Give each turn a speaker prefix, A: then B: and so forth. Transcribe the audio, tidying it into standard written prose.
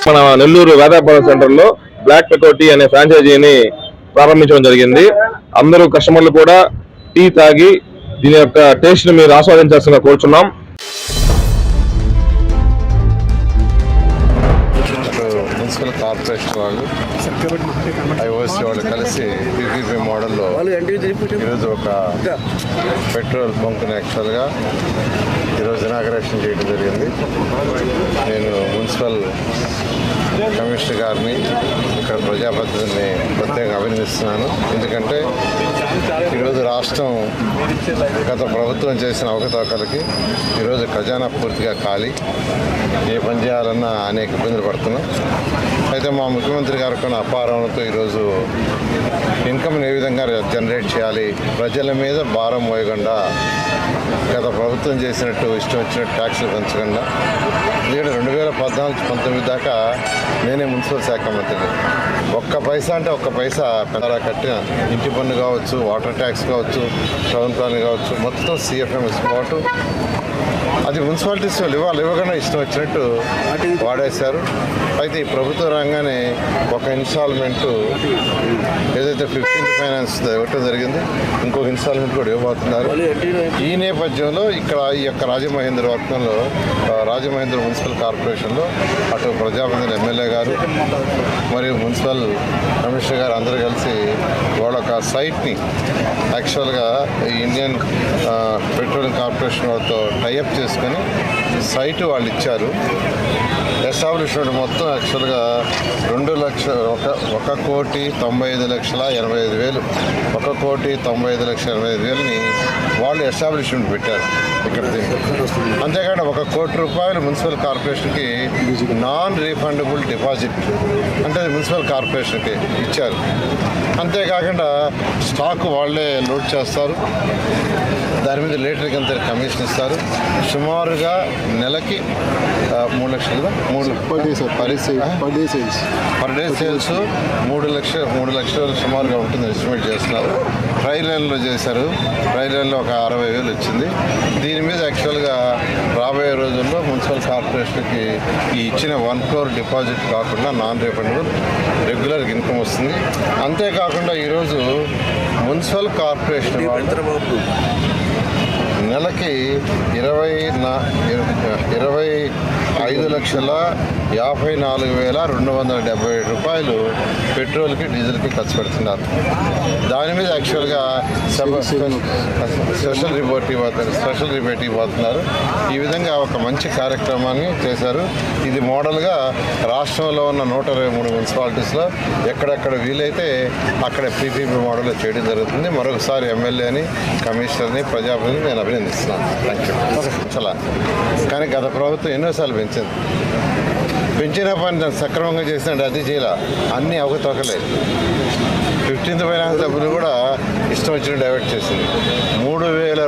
A: మన నెల్లూరు వేదాపురం సెంటర్లో black పెకో tea అనే ఫ్రాంచైజీని ప్రారంభించడం జరిగింది. అందరూ కస్టమర్లు కూడా టీ తాగి దీని యొక్క టేస్ట్ ని మీరు ఆస్వాదించాల్సిందిగా కోరుచున్నాం.
B: మున్సిపల్ కార్పొరేషన్ వాళ్ళు ఐఓసి వాళ్ళు కలిసి పీపీపీ మోడల్లో ఈరోజు ఒక పెట్రోల్ బంక్ని యాక్చువల్గా ఈరోజు ఇనాగరేషన్ చేయడం జరిగింది. నేను మున్సిపల్ కమిషనర్ గారిని ఇక్కడ ప్రజాప్రతినిధిని ప్రత్యేకంగా అభినందిస్తున్నాను. ఎందుకంటే ఈరోజు రాష్ట్రం గత ప్రభుత్వం చేసిన అవకతవకలకి ఈరోజు ఖజానా పూర్తిగా ఖాళీ, ఏ పని చేయాలన్నా అనేక ఇబ్బందులు పడుతున్నాం. అయితే మా ముఖ్యమంత్రి గారు కొన్ని అపారంతో ఈరోజు ఇన్కమ్ని ఏ విధంగా జనరేట్ చేయాలి, ప్రజల మీద భారం మోయకుండా గత ప్రభుత్వం చేసినట్టు ఇష్టం వచ్చినట్టు ట్యాక్సులు పెంచకుండా, ఎందుకంటే 2014-19 దాకా నేనే మున్సిపల్ శాఖ మంత్రిని. ఒక్క పైసా అంటే ఒక్క పైసా పెద్దలా కట్టిన ఇంటి పన్ను కావచ్చు, వాటర్ ట్యాక్స్ కావచ్చు, టౌన్ ప్లాన్ కావచ్చు, మొత్తం సిఎఫ్ఎంఎస్ పాటు అది మున్సిపాలిటీస్ వాళ్ళు ఇవ్వకుండా ఇష్టం వచ్చినట్టు వాడేశారు. అయితే ఈ ప్రభుత్వం రాగానే ఒక ఇన్స్టాల్మెంటు ఏదైతే 15th ఫైనాన్స్ ఇవ్వటం జరిగింది, ఇంకొక ఇన్స్టాల్మెంట్ కూడా ఇవ్వబోతున్నారు. ఈ నేపథ్యంలో ఇక్కడ ఈ యొక్క రాజమహేంద్ర మున్సిపల్ కార్పొరేషన్లో అటు ప్రజాప్రతినిధులు ఎమ్మెల్యే గారు మరియు మున్సిపల్ కమిషనర్ గారు అందరూ కలిసి వాళ్ళొక సైట్ని యాక్చువల్గా ఇండియన్ పెట్రోలియం కార్పొరేషన్ వాళ్ళతో టైఅప్ చేసుకొని సైటు వాళ్ళు ఇచ్చారు. ఎస్టాబ్లిష్మెంట్ మొత్తం యాక్చువల్గా 1,95,85,85,000 1,95,85,85,000ని వాళ్ళు ఎస్టాబ్లిష్మెంట్ పెట్టారు ఇక్కడ. అంతేకాకుండా ₹1,00,00,000 మున్సిపల్ కార్పొరేషన్కి నాన్ రీఫండబుల్ డిపాజిట్ అంటే మున్సిపల్ కార్పొరేషన్కి ఇచ్చారు. అంతేకాకుండా స్టాక్ వాళ్ళే లోడ్ చేస్తారు, దాని మీద లీటర్కి అంత కమిషన్ ఇస్తారు. సుమారుగా నెలకి 3 లక్షలు పర్ డే సేల్స్ 3 లక్షలు సుమారుగా ఉంటుంది ఎస్టిమేట్ చేస్తున్నారు. ట్రై లైన్లో చేశారు, ట్రై లైన్లో ఒక 60,000 వచ్చింది. దీని మీద యాక్చువల్గా రాబోయే రోజుల్లో మున్సిపల్ కార్పొరేషన్కి ఈ ఇచ్చిన 1 crore డిపాజిట్ కాకుండా నాన్ రీఫండబుల్ రెగ్యులర్ ఇన్కమ్ వస్తుంది. అంతేకాకుండా ఈరోజు మున్సిపల్ కార్పొరేషన్ నెలకి 25,54,277 రూపాయలు పెట్రోల్కి డీజిల్కి ఖర్చు పెడుతున్నారు. దాని మీద యాక్చువల్గా స్పెషల్ రిబేట్ ఇవ్వబోతున్నారు. ఈ విధంగా ఒక మంచి కార్యక్రమాన్ని చేశారు. ఇది మోడల్గా రాష్ట్రంలో ఉన్న 123 మున్సిపాలిటీస్లో ఎక్కడెక్కడ వీలైతే అక్కడ పీపీపీ మోడల్ చేయడం జరుగుతుంది. మరొకసారి ఎమ్మెల్యేని, కమిషనర్ని, ప్రజాప్రతినిధిని నేను అభినందిస్తున్నాను. Thank you. చాలా కానీ గత ప్రభుత్వం ఎన్నోసార్లు పెంచిన పని దాన్ని సక్రమంగా చేసినట్టు అది చేయాల, అన్నీ అవకతవకలేదు. 15th ఫైనాన్స్ డబ్బులు కూడా ఇష్టం వచ్చినట్టు డైవర్ట్ చేసింది. 3,000